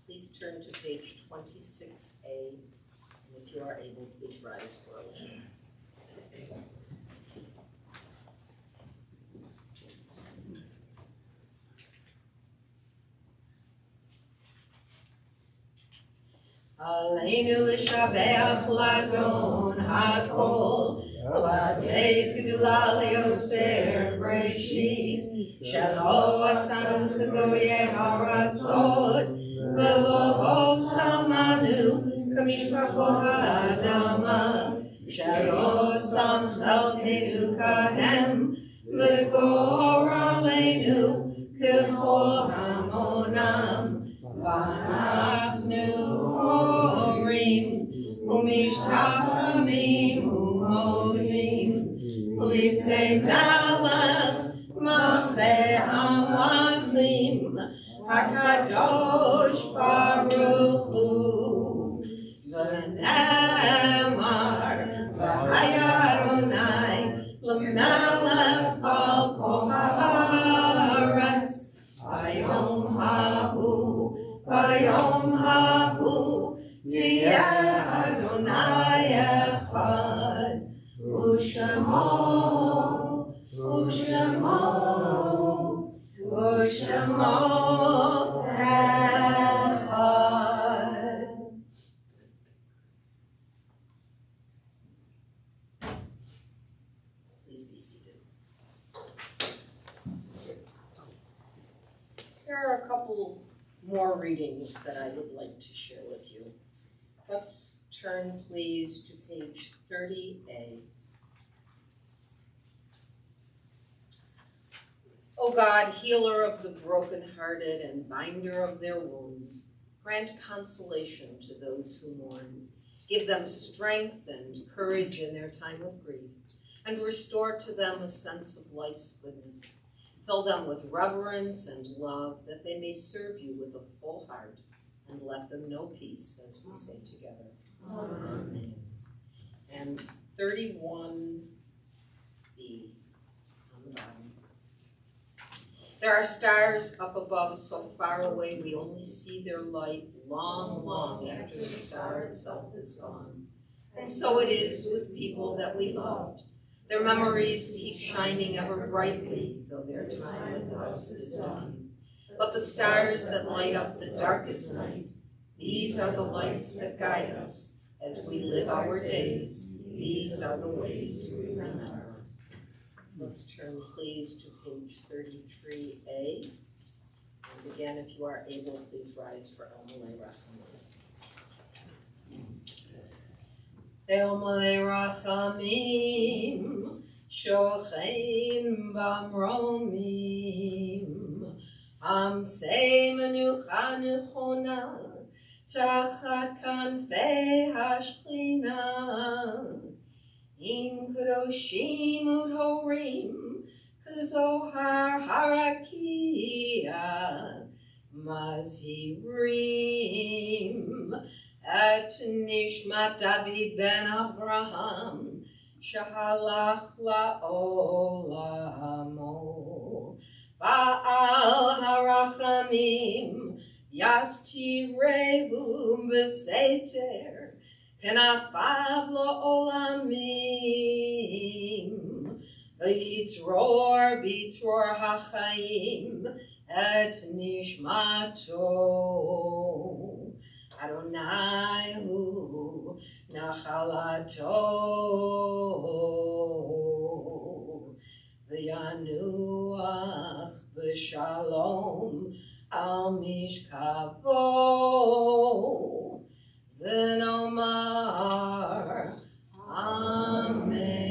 S10: Please turn to page 26A, and if you are able, please rise for a moment. Aleinu l'shabeach ladon hakol, latei kedula liotzer breshit, shelo asanu kagoye haratzot, velo osamanu kamishpachot ha'adama, shelo sam chelkenu kahem, v'gor aleinu kechol hamonam. V'anachnu korim umishtachamim umodim lifnei melech malchei hamlachim hakadosh baruch hu v'nemar v'haya Adonai l'melech al kol haaretz hayom hahu. Vayom hahu yeh Adonai echad, u'shemo, u'shemo, u'shemo echad. Please be seated. Here are a couple more readings that I would like to share with you. Let's turn, please, to page 30A. O God, healer of the brokenhearted and binder of their wounds, grant consolation to those who mourn. Give them strength and courage in their time of grief, and restore to them a sense of life's goodness. Fill them with reverence and love, that they may serve you with a full heart, and let them know peace, as we say together. Amen. And 31B on the bottom. There are stars up above so far away we only see their light long, long after the star itself is gone. And so it is with people that we loved. Their memories keep shining ever brightly, though their time with us is done. But the stars that light up the darkest night, these are the lights that guide us as we live our days. These are the ways we remember. Let's turn, please, to page 33A. And again, if you are able, please rise for El Malay Rachamim. El Malay Rachamim, Shochein Bamromim, Amsei Menucha Nechona, Tachat Kanfei Hashchina, Im Kadoshim U'Horim, Kazohar Harakia, Mazhirim, At Nishmat David ben Avraham, Shahalach La'olamo, Ba'al Harachamim, Yastirehu B'Seter, Kenafav La'olamim, B'yitzror HaChaim, Et Nishmato, Adonai Hu Nachalato, V'yanuach B'shalom Al Mishkavo, Then Omar, Amen.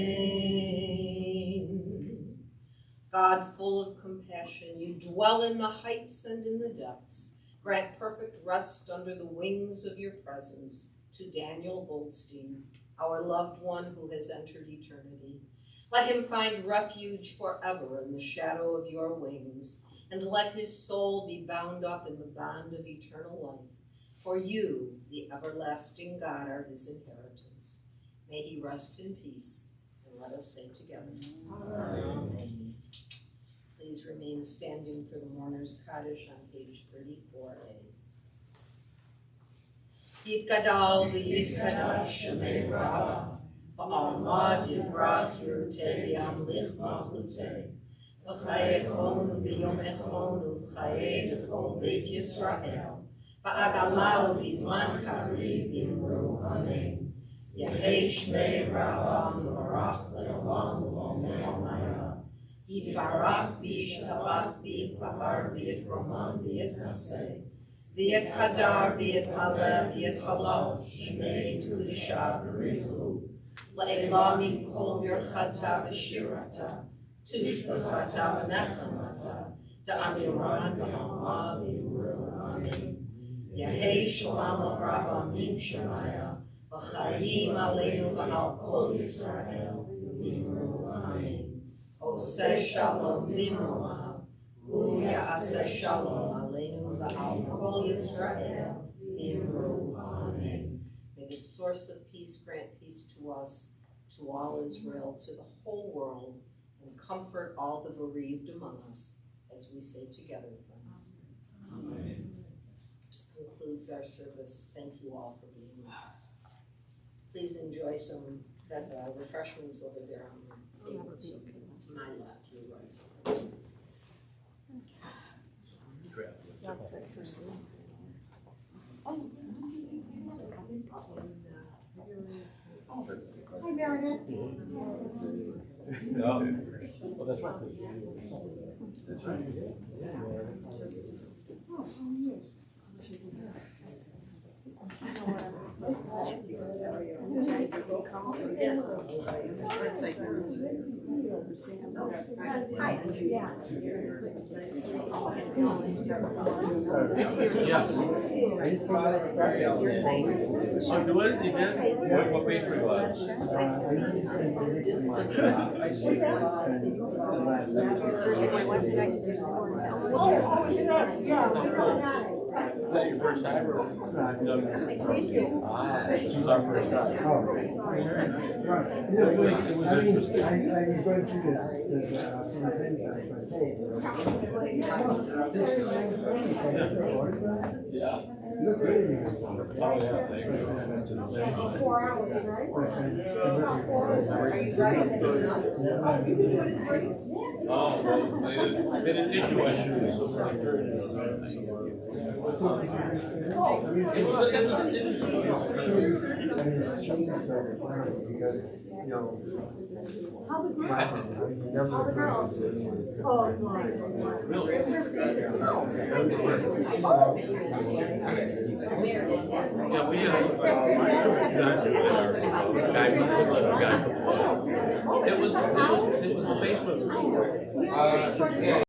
S10: God, full of compassion, you dwell in the heights and in the depths. Grant perfect rest under the wings of your presence to Daniel Goldstein, our loved one who has entered eternity. Let him find refuge forever in the shadow of your wings, and let his soul be bound up in the bond of eternal life. For you, the everlasting God, are his inheritance. May he rest in peace, and let us say together, Amen. Please remain standing for the mourner's Kaddish on page 34A. Yitgadal v'yitkadash shemei Rabbah, v'alma divrach yirutei v'yamlich malchutei, v'chayechonu v'yomechonu v'chayei d'chol beit Yisrael, v'agalau v'zman karev yimru amen. Yehei shmei Rabbah morach le'olam u'omei amaya. Yitbarach v'yishtabach v'yitpa'ar v'yitromam v'yitnaseh, v'yithadar v'yit'aleh v'yithalal shmei tudisha b'richu, le'elam yikol birchata v'shirata, tushbachata v'nechamata, da'amiran v'alma v'yimru amen. Yehei shalom Rabbah min shemaya, v'chayim aleinu v'al kol Yisrael v'yimru amen. Oseh shalom b'mromav, u'ya'aseh shalom aleinu v'al kol Yisrael v'yimru amen. May the source of peace grant peace to us, to all Israel, to the whole world, and comfort all the bereaved among us, as we say together, friends. Amen. This concludes our service. Thank you all for being with us. Please enjoy some refreshments over there on the table. To my left, your right.
S6: Hi, Meredith.
S4: No. Well, that's right. That's right. Yeah.
S7: So do it, you did? What page were you on? Is that your first time or?
S6: Thank you.
S7: This is our first time. It was interesting.
S12: I was going through this
S7: Yeah.
S12: Look at it.
S7: Oh, yeah, they went to the thing.
S6: 4 hours, right?
S7: Oh, well, they didn't issue us shoes.
S6: How the girls? Oh, my.
S7: Yeah, we had it was the basement.